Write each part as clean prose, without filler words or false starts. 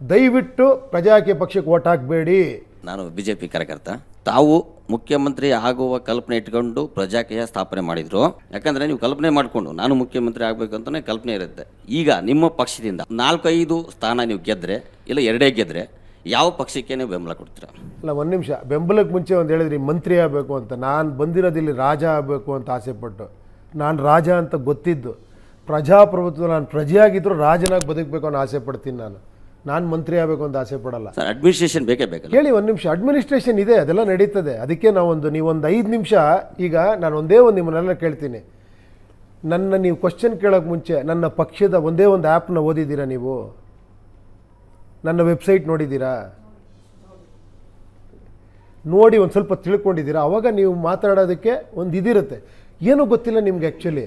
ದಯವಿಟ್ಟು ಪ್ರಜಾಕೀಯ ಪಕ್ಷಕ್ಕೆ ಓಟ್ ಹಾಕಬೇಡಿ. ನಾನು ಬಿಜೆಪಿ ಕಾರ್ಯಕರ್ತ. ತಾವು ಮುಖ್ಯಮಂತ್ರಿ ಆಗುವ ಕಲ್ಪನೆ ಇಟ್ಕೊಂಡು ಪ್ರಜಾಕೀಯ ಸ್ಥಾಪನೆ ಮಾಡಿದ್ರು. ಯಾಕಂದ್ರೆ ನೀವು ಕಲ್ಪನೆ ಮಾಡಿಕೊಂಡು ನಾನು ಮುಖ್ಯಮಂತ್ರಿ ಆಗಬೇಕಂತಾನೆ ಕಲ್ಪನೆ ಇರುತ್ತೆ. ಈಗ ನಿಮ್ಮ ಪಕ್ಷದಿಂದ 4-5 ಸ್ಥಾನ ನೀವು ಗೆದ್ರೆ ಇಲ್ಲ 2 ಗೆದ್ರೆ ಯಾವ ಪಕ್ಷಕ್ಕೆ ನೀವು ಬೆಂಬಲ ಕೊಡ್ತೀರಾ? ಅಲ್ಲ, ಒಂದು ನಿಮಿಷ. ಬೆಂಬಲಕ್ಕೆ ಮುಂಚೆ ಒಂದು ಹೇಳಿದ್ರಿ ಮಂತ್ರಿ ಆಗಬೇಕು ಅಂತ. ನಾನು ಬಂದಿರೋದಿಲ್ಲಿ ರಾಜ ಆಗಬೇಕು ಅಂತ ಆಸೆಪಟ್ಟು, ನಾನು ರಾಜ ಅಂತ ಗೊತ್ತಿದ್ದು, ಪ್ರಜಾಪ್ರಭುತ್ವ ನಾನು ಪ್ರಜೆಯಾಗಿದ್ದರೂ ರಾಜನಾಗಿ ಬದುಕಬೇಕು ಅನ್ನೋ ಆಸೆ ಪಡ್ತೀನಿ. ನಾನು ಮಂತ್ರಿ ಆಗಬೇಕು ಅಂತ ಆಸೆ ಪಡಲ್ಲ. ಸರ್, ಅಡ್ಮಿನಿಸ್ಟ್ರೇಷನ್ ಬೇಕೇ ಬೇಕಲ್ಲ? ಕೇಳಿ ಒಂದು ನಿಮಿಷ. ಅಡ್ಮಿನಿಸ್ಟ್ರೇಷನ್ ಇದೆ, ಅದೆಲ್ಲ ನಡೀತದೆ. ಅದಕ್ಕೆ ನೀವೊಂದು 5 ನಿಮಿಷ ಈಗ ನಾನು ಒಂದೇ ಒಂದು ನಿಮ್ಮನ್ನೆಲ್ಲ ಕೇಳ್ತೀನಿ. ನೀವು ಕ್ವಶನ್ ಕೇಳೋಕ್ಕೆ ಮುಂಚೆ ನನ್ನ ಪಕ್ಷದ ಒಂದೇ ಒಂದು ಆ್ಯಪ್ನ ಓದಿದ್ದೀರಾ? ನೀವು ನನ್ನ ವೆಬ್ಸೈಟ್ ನೋಡಿದ್ದೀರಾ? ನೋಡಿ ಒಂದು ಸ್ವಲ್ಪ ತಿಳ್ಕೊಂಡಿದ್ದೀರಾ? ಅವಾಗ ನೀವು ಮಾತಾಡೋದಕ್ಕೆ ಒಂದು ಇದಿರುತ್ತೆ. ಏನೂ ಗೊತ್ತಿಲ್ಲ ನಿಮ್ಗೆ. ಆ್ಯಕ್ಚುಲಿ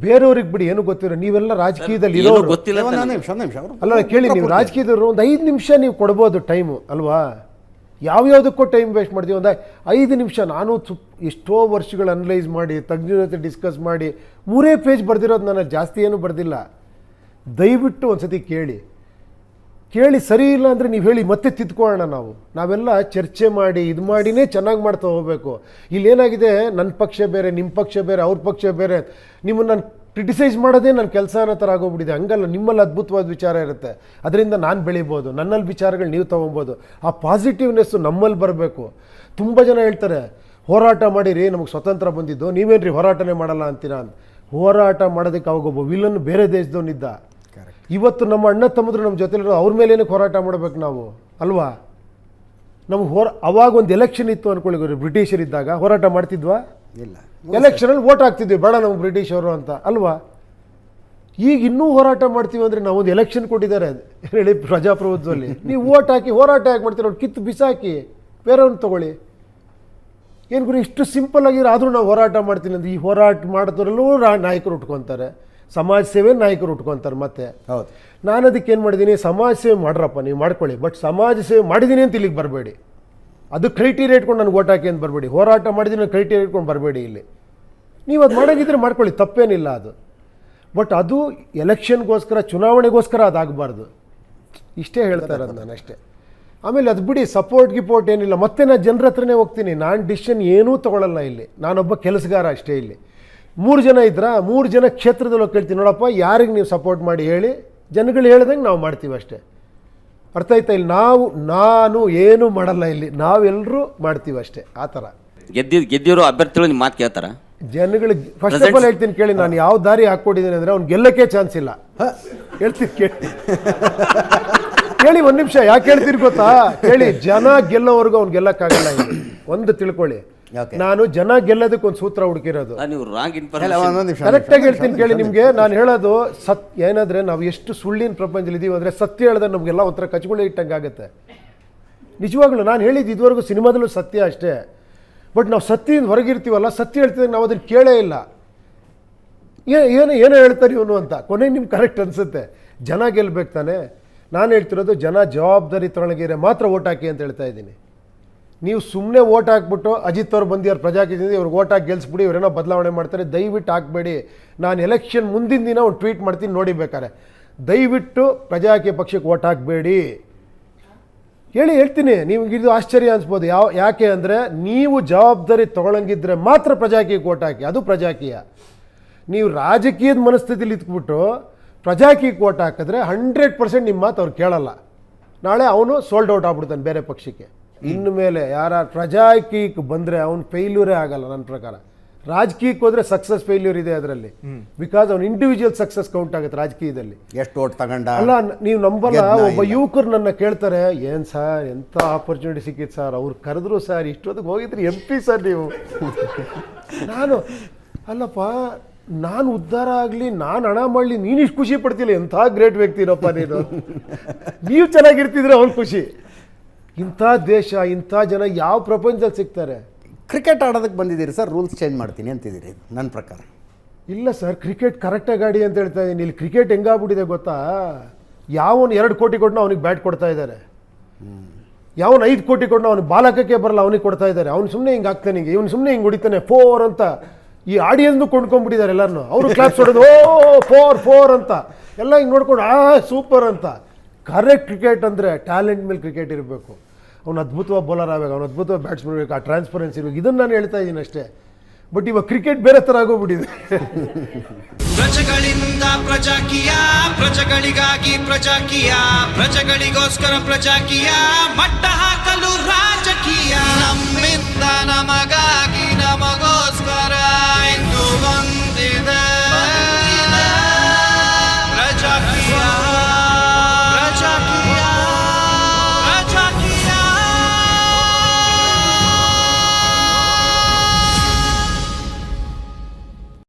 ಬೇರೆಯವ್ರಿಗೆ ಬಿಡಿ, ಏನು ಗೊತ್ತಿರೋ, ನೀವೆಲ್ಲ ರಾಜಕೀಯದಲ್ಲಿ ಇರೋರು. ಅಲ್ಲ ಕೇಳಿ, ನೀವು ರಾಜಕೀಯದವರು ಒಂದು 5 ನಿಮಿಷ ನೀವು ಕೊಡ್ಬೋದು ಟೈಮು ಅಲ್ವಾ? ಯಾವ್ಯಾವುದಕ್ಕೂ ಟೈಮ್ ವೇಸ್ಟ್ ಮಾಡ್ತೀವಿ. ಒಂದು 5 ನಿಮಿಷ. ನಾನು ಎಷ್ಟೋ ವರ್ಷಗಳು ಅನಲೈಸ್ ಮಾಡಿ ತಜ್ಞರ ಜೊತೆ ಡಿಸ್ಕಸ್ ಮಾಡಿ 3 ಪೇಜ್ ಬರೆದಿರೋದು. ನಾನು ಜಾಸ್ತಿ ಏನೂ ಬರೆದಿಲ್ಲ. ದಯವಿಟ್ಟು ಒಂದು ಸತಿ ಕೇಳಿ ಸರಿ ಇಲ್ಲ ಅಂದರೆ ನೀವು ಹೇಳಿ, ಮತ್ತೆ ತಿದ್ಕೊಳ್ಳೋಣ. ನಾವೆಲ್ಲ ಚರ್ಚೆ ಮಾಡಿ ಇದು ಮಾಡಿನೇ ಚೆನ್ನಾಗಿ ಮಾಡ್ತಾ ಹೋಗಬೇಕು. ಇಲ್ಲೇನಾಗಿದೆ, ನನ್ನ ಪಕ್ಷ ಬೇರೆ, ನಿಮ್ಮ ಪಕ್ಷ ಬೇರೆ, ಅವ್ರ ಪಕ್ಷ ಬೇರೆ, ನಿಮ್ಮನ್ನು ನಾನು ಕ್ರಿಟಿಸೈಸ್ ಮಾಡೋದೇ ನನ್ನ ಕೆಲಸ ಅನ್ನೋ ಥರ ಆಗೋಗ್ಬಿಟ್ಟಿದೆ. ಹಂಗಲ್ಲ, ನಿಮ್ಮಲ್ಲಿ ಅದ್ಭುತವಾದ ವಿಚಾರ ಇರುತ್ತೆ, ಅದರಿಂದ ನಾನು ಬೆಳಿಬೋದು, ನನ್ನಲ್ಲಿ ವಿಚಾರಗಳು ನೀವು ತೊಗೊಬೋದು. ಆ ಪಾಸಿಟಿವ್ನೆಸ್ಸು ನಮ್ಮಲ್ಲಿ ಬರಬೇಕು. ತುಂಬ ಜನ ಹೇಳ್ತಾರೆ, ಹೋರಾಟ ಮಾಡಿರಿ, ನಮಗೆ ಸ್ವತಂತ್ರ ಬಂದಿದ್ದು, ನೀವೇನ್ರಿ ಹೋರಾಟನೇ ಮಾಡಲ್ಲ ಅಂತೀರಾ ಅಂತ. ಹೋರಾಟ ಮಾಡೋದಕ್ಕೆ ಅವಾಗೊಬ್ಬ ವಿಲನ್ ಬೇರೆ ದೇಶದವನಿದ್ದ. ಇವತ್ತು ನಮ್ಮ ಅಣ್ಣ ತಮ್ಮದ್ರು ನಮ್ಮ ಜೊತೆಲಿರೋ ಅವ್ರ ಮೇಲೆ ಏನಕ್ಕೆ ಹೋರಾಟ ಮಾಡಬೇಕು ನಾವು ಅಲ್ವಾ? ನಮ್ಗೆ ಅವಾಗ ಒಂದು ಎಲೆಕ್ಷನ್ ಇತ್ತು ಅಂದ್ಕೊಳ್ಳಿ, ಬ್ರಿಟಿಷರಿದ್ದಾಗ ಹೋರಾಟ ಮಾಡ್ತಿದ್ವಾ? ಇಲ್ಲ. ಎಲೆಕ್ಷನಲ್ಲಿ ವೋಟ್ ಹಾಕ್ತಿದ್ವಿ, ಬೇಡ ನಮ್ಗೆ ಬ್ರಿಟಿಷರು ಅಂತ ಅಲ್ವಾ? ಈಗ ಇನ್ನೂ ಹೋರಾಟ ಮಾಡ್ತೀವಿ ಅಂದರೆ ನಾವೊಂದು ಎಲೆಕ್ಷನ್ ಕೊಟ್ಟಿದ್ದಾರೆ ಹೇಳಿ ಪ್ರಜಾಪ್ರಭುತ್ವದಲ್ಲಿ. ನೀವು ವೋಟ್ ಹಾಕಿ ಹೋರಾಟ ಯಾಕೆ ಮಾಡ್ತೀರ? ಅವ್ರು ಕಿತ್ತು ಬಿಸಾಕಿ ಬೇರೆಯವ್ರನ್ನ ತೊಗೊಳ್ಳಿ. ಏನು ಗುರು, ಇಷ್ಟು ಸಿಂಪಲ್ ಆಗಿರೋ ಆದರೂ ನಾವು ಹೋರಾಟ ಮಾಡ್ತೀನಿ ಅಂದರೆ, ಈ ಹೋರಾಟ ಮಾಡಿದ್ರಲ್ಲೂ ನಾಯಕರು ಉಟ್ಕೊತಾರೆ, ಸಮಾಜ ಸೇವೆ ನಾಯಕರು ಉಟ್ಕೊತಾರೆ. ಮತ್ತೆ ಹೌದು, ನಾನು ಅದಕ್ಕೆ ಏನು ಮಾಡಿದ್ದೀನಿ, ಸಮಾಜ ಸೇವೆ ಮಾಡ್ರಪ್ಪ ನೀವು ಮಾಡ್ಕೊಳ್ಳಿ, ಬಟ್ ಸಮಾಜ ಸೇವೆ ಮಾಡಿದ್ದೀನಿ ಅಂತ ಇಲ್ಲಿಗೆ ಬರಬೇಡಿ. ಅದು ಕ್ರೈಟೀರಿಯಾ ಇಟ್ಕೊಂಡು ನನಗೆ ಓಟ್ ಹಾಕಿ ಅಂತ ಬರಬೇಡಿ. ಹೋರಾಟ ಮಾಡಿದ್ದೀನಿ ಕ್ರೈಟೀರಿಯಾ ಇಟ್ಕೊಂಡು ಬರಬೇಡಿ. ಇಲ್ಲಿ ನೀವು ಅದು ಮಾಡೋಂಗಿದ್ರೆ ಮಾಡ್ಕೊಳ್ಳಿ, ತಪ್ಪೇನಿಲ್ಲ ಅದು. ಬಟ್ ಅದು ಎಲೆಕ್ಷನ್ಗೋಸ್ಕರ, ಚುನಾವಣೆಗೋಸ್ಕರ ಅದಾಗಬಾರ್ದು. ಇಷ್ಟೇ ಹೇಳ್ತಾ ಇರೋದು ನಾನು, ಅಷ್ಟೇ. ಆಮೇಲೆ ಅದು ಬಿಡಿ, ಗಿಪೋರ್ಟ್ ಏನಿಲ್ಲ. ಮತ್ತೆ ನಾನು ಜನರ ಹತ್ರನೇ ಹೋಗ್ತೀನಿ. ನಾನು ಡಿಸಿಷನ್ ಏನೂ ತೊಗೊಳ್ಳಲ್ಲ ಇಲ್ಲಿ. ನಾನೊಬ್ಬ ಕೆಲಸಗಾರ ಅಷ್ಟೇ. ಇಲ್ಲಿ 3 ಜನ ಇದ್ರಾ, 3 ಜನ ಕ್ಷೇತ್ರದಲ್ಲಿ ಹೋಗಿ ಕೇಳ್ತೀನಿ, ನೋಡಪ್ಪ ಯಾರಿಗೆ ನೀವು ಸಪೋರ್ಟ್ ಮಾಡಿ ಹೇಳಿ, ಜನಗಳು ಹೇಳ್ದಂಗೆ ನಾವು ಮಾಡ್ತೀವಿ ಅಷ್ಟೇ. ಅರ್ಥ ಆಯ್ತಾ? ಇಲ್ಲಿ ನಾನು ಏನೂ ಮಾಡಲ್ಲ. ಇಲ್ಲಿ ನಾವೆಲ್ಲರೂ ಮಾಡ್ತೀವಿ ಅಷ್ಟೇ. ಆ ಥರ ಗೆದ್ದಿರೋ ಅಭ್ಯರ್ಥಿಗಳು ನಿಮ್ಮ ಮಾತು ಕೇಳ್ತಾರ ಜನಗಳಿಗೆ? ಫಸ್ಟ್ ಆಫ್ ಆಲ್ ಹೇಳ್ತೀನಿ ಕೇಳಿ, ನಾನು ಯಾವ ದಾರಿ ಹಾಕ್ಕೊಟ್ಟಿದ್ದೀನಿ ಅಂದರೆ ಅವ್ನು ಗೆಲ್ಲಕ್ಕೆ ಚಾನ್ಸ್ ಇಲ್ಲ. ಹೇಳ್ತೀನಿ ಕೇಳಿ ಒಂದು ನಿಮಿಷ. ಯಾಕೆ ಹೇಳ್ತೀರಿ ಗೊತ್ತಾ? ಕೇಳಿ, ಜನ ಗೆಲ್ಲೋವರೆಗೂ ಅವ್ನು ಗೆಲ್ಲಕ್ಕಾಗಲ್ಲ. ಇಲ್ಲಿ ಒಂದು ತಿಳ್ಕೊಳ್ಳಿ, ನಾನು ಜನ ಗೆಲ್ಲೋದಕ್ಕೆ ಒಂದು ಸೂತ್ರ ಹುಡುಕಿರೋದು. ಕರೆಕ್ಟಾಗಿ ಹೇಳ್ತೀನಿ ಕೇಳಿ ನಿಮಗೆ. ನಾನು ಹೇಳೋದು ಏನಾದರೆ, ನಾವು ಎಷ್ಟು ಸುಳ್ಳಿನ ಪ್ರಪಂಚದಲ್ಲಿ ಇದೀವಿ ಅಂದರೆ, ಸತ್ಯ ಹೇಳಿದ್ರೆ ನಮಗೆಲ್ಲ ಒಂಥರ ಕಚ್ಗುಳಿ ಇಟ್ಟಂಗೆ ಆಗುತ್ತೆ. ನಿಜವಾಗ್ಲೂ ನಾನು ಹೇಳಿದ್ದು ಇದುವರೆಗೂ ಸಿನಿಮಾದಲ್ಲೂ ಸತ್ಯ ಅಷ್ಟೇ. ಬಟ್ ನಾವು ಸತ್ಯದಿಂದ ಹೊರಗಿರ್ತೀವಲ್ಲ, ಸತ್ಯ ಹೇಳ್ತಿದ್ದಾಗ ನಾವು ಅದನ್ನು ಕೇಳೇ ಇಲ್ಲ. ಏನೋ ಹೇಳ್ತಾರೆ ಇವನು ಅಂತ. ಕೊನೆಗೆ ನಿಮ್ಗೆ ಕರೆಕ್ಟ್ ಅನಿಸುತ್ತೆ. ಜನ ಗೆಲ್ಲಬೇಕು ತಾನೆ. ನಾನು ಹೇಳ್ತಿರೋದು, ಜನ ಜವಾಬ್ದಾರಿ ತೊಗೊಳಗಿರೆ ಮಾತ್ರ ಓಟ್ ಹಾಕಿ ಅಂತ ಹೇಳ್ತಾ ಇದ್ದೀನಿ. ನೀವು ಸುಮ್ಮನೆ ಓಟ್ ಹಾಕ್ಬಿಟ್ಟು ಅಜಿತ್ ಅವ್ರು ಬಂದಿವ್ರು ಪ್ರಜಾಕೀಯದಿಂದ ಇವ್ರಿಗೆ ಓಟ್ ಹಾಕಿ ಗೆಲ್ಸ್ಬಿಡಿ, ಇವರೇನೋ ಬದಲಾವಣೆ ಮಾಡ್ತಾರೆ, ದಯವಿಟ್ಟು ಹಾಕಬೇಡಿ. ನಾನು ಎಲೆಕ್ಷನ್ ಮುಂದಿನ ದಿನ ಒಂದು ಟ್ವೀಟ್ ಮಾಡ್ತೀನಿ, ನೋಡಿ ಬೇಕಾರೆ. ದಯವಿಟ್ಟು ಪ್ರಜಾಕೀಯ ಪಕ್ಷಕ್ಕೆ ಓಟ್ ಹಾಕಬೇಡಿ ಹೇಳ್ತೀನಿ. ನಿಮ್ಗೆ ಇದು ಆಶ್ಚರ್ಯ ಅನಿಸ್ಬೋದು. ಯಾಕೆ ಅಂದರೆ, ನೀವು ಜವಾಬ್ದಾರಿ ತೊಗೊಳಂಗಿದ್ರೆ ಮಾತ್ರ ಪ್ರಜಾಕೀಯಕ್ಕೆ ಓಟ್ ಹಾಕಿ. ಅದು ಪ್ರಜಾಕೀಯ. ನೀವು ರಾಜಕೀಯದ ಮನಸ್ಥಿತಿಲಿ ಇದ್ಬಿಟ್ಟು ಪ್ರಜಾಕೀಯಕ್ಕೆ ಓಟ್ ಹಾಕಿದ್ರೆ 100% ನಿಮ್ಮ ಮಾತು ಅವ್ರು ಕೇಳಲ್ಲ. ನಾಳೆ ಅವನು ಸೋಲ್ಡ್ ಔಟ್ ಆಗ್ಬಿಡ್ತಾನೆ ಬೇರೆ ಪಕ್ಷಕ್ಕೆ. ಇನ್ನು ಮೇಲೆ ಯಾರು ಪ್ರಜಾಕೀಯಕ್ಕೆ ಬಂದರೆ ಅವನು ಫೇಲ್ಯೂರೇ ಆಗಲ್ಲ ನನ್ನ ಪ್ರಕಾರ. ರಾಜಕೀಯಕ್ಕೆ ಹೋದರೆ ಸಕ್ಸಸ್ ಫೇಲ್ಯೂರ್ ಇದೆ ಅದರಲ್ಲಿ. ಬಿಕಾಸ್ ಅವ್ನು ಇಂಡಿವಿಜುವಲ್ ಸಕ್ಸಸ್ ಕೌಂಟ್ ಆಗುತ್ತೆ ರಾಜಕೀಯದಲ್ಲಿ. ಎಷ್ಟು ಓಟ್ ತಗೊಂಡ ಅಲ್ಲ, ನೀವು ನಂಬಲ್ಲ. ಒಬ್ಬ ಯುವಕರು ನನ್ನ ಕೇಳ್ತಾರೆ, ಏನು ಸರ್ ಎಂಥ ಆಪರ್ಚುನಿಟಿ ಸಿಕ್ಕಿತ್ತು ಸರ್, ಅವ್ರು ಕರೆದ್ರು ಸರ್, ಇಷ್ಟೊತ್ತಿಗೆ ಹೋಗಿದ್ರಿ MP ಸರ್ ನೀವು. ನಾನು ಅಲ್ಲಪ್ಪ, ನಾನು ಉದ್ಧಾರ ಆಗಲಿ, ನಾನು ಹಣ ಮಾಡಲಿ, ನೀನು ಇಷ್ಟು ಖುಷಿ ಪಡ್ತಿಲ್ಲ. ಎಂಥ ಗ್ರೇಟ್ ವ್ಯಕ್ತಿ ಇರಪ್ಪ ನೀನು. ನೀವು ಚೆನ್ನಾಗಿರ್ತಿದ್ರೆ ಅವ್ನು ಖುಷಿ. ಇಂಥ ದೇಶ, ಇಂಥ ಜನ ಯಾವ ಪ್ರಪಂಚದಲ್ಲಿ ಸಿಗ್ತಾರೆ? ಕ್ರಿಕೆಟ್ ಆಡೋದಕ್ಕೆ ಬಂದಿದ್ದೀರಿ ಸರ್, ರೂಲ್ಸ್ ಚೇಂಜ್ ಮಾಡ್ತೀನಿ ಅಂತಿದ್ದೀರಿ ನನ್ನ ಪ್ರಕಾರ. ಇಲ್ಲ ಸರ್, ಕ್ರಿಕೆಟ್ ಕರೆಕ್ಟಾಗಿ ಆಡಿ ಅಂತ ಹೇಳ್ತಾ ಇದ್ದೀನಿ. ಇಲ್ಲಿ ಕ್ರಿಕೆಟ್ ಹೆಂಗಾಗ್ಬಿಟ್ಟಿದೆ ಗೊತ್ತಾ? ಯಾವನು 2 ಕೋಟಿ ಕೊಟ್ಟನ ಅವನಿಗೆ ಬ್ಯಾಟ್ ಕೊಡ್ತಾ ಇದ್ದಾರೆ, ಯಾವನು 5 ಕೋಟಿ ಕೊಟ್ಟನ ಅವ್ನಿಗೆ ಬಾಲಕಕ್ಕೆ ಬರಲ್ಲ ಅವನಿಗೆ ಕೊಡ್ತಾ ಇದ್ದಾರೆ. ಅವ್ನು ಸುಮ್ಮನೆ ಹಿಂಗೆ ಆಗ್ತಾನೆ, ಇವನು ಸುಮ್ಮನೆ ಹಿಂಗೆ ಹೊಡಿತಾನೆ 4 ಅಂತ. ಈ ಆಡಿಯನ್ಸ್ನು ಕೊಂಡ್ಕೊಂಡ್ಬಿಟ್ಟಿದ್ದಾರೆ ಎಲ್ಲರನ್ನು. ಅವರು ಕ್ಲಾಪ್ಸ್ ಹೊಡೋದು, ಓ 4 ಅಂತ ಎಲ್ಲ ಹಿಂಗೆ ನೋಡ್ಕೊಂಡು ಸೂಪರ್ ಅಂತ. ಕರೆಕ್ಟ್ ಕ್ರಿಕೆಟ್ ಅಂದರೆ ಟ್ಯಾಲೆಂಟ್ ಮೇಲೆ ಕ್ರಿಕೆಟ್ ಇರಬೇಕು. ಅವ್ನು ಅದ್ಭುತವಾಗಿ ಬೌಲರ್ ಆಗಬೇಕು, ಅವ್ನು ಅದ್ಭುತವಾಗಿ ಬ್ಯಾಟ್ಸ್ಮನ್ ಇರಬೇಕು, ಆ ಟ್ರಾನ್ಸ್ಪರೆನ್ಸಿ ಇರಬೇಕು. ಇದನ್ನು ನಾನು ಹೇಳ್ತಾ ಇದ್ದೀನಿ ಅಷ್ಟೇ. ಬಟ್ ಇವಾಗ ಕ್ರಿಕೆಟ್ ಬೇರೆ ಥರ ಆಗೋಗ್ಬಿಟ್ಟಿದೆ. ಪ್ರಜೆಗಳಿಂದ ಪ್ರಜಾಕೀಯ, ಪ್ರಜೆಗಳಿಗಾಗಿ ಪ್ರಜಾಕೀಯ, ಪ್ರಜೆಗಳಿಗೋಸ್ಕರ ಪ್ರಜಾಕೀಯ, ಮಟ್ಟ ಹಾಕ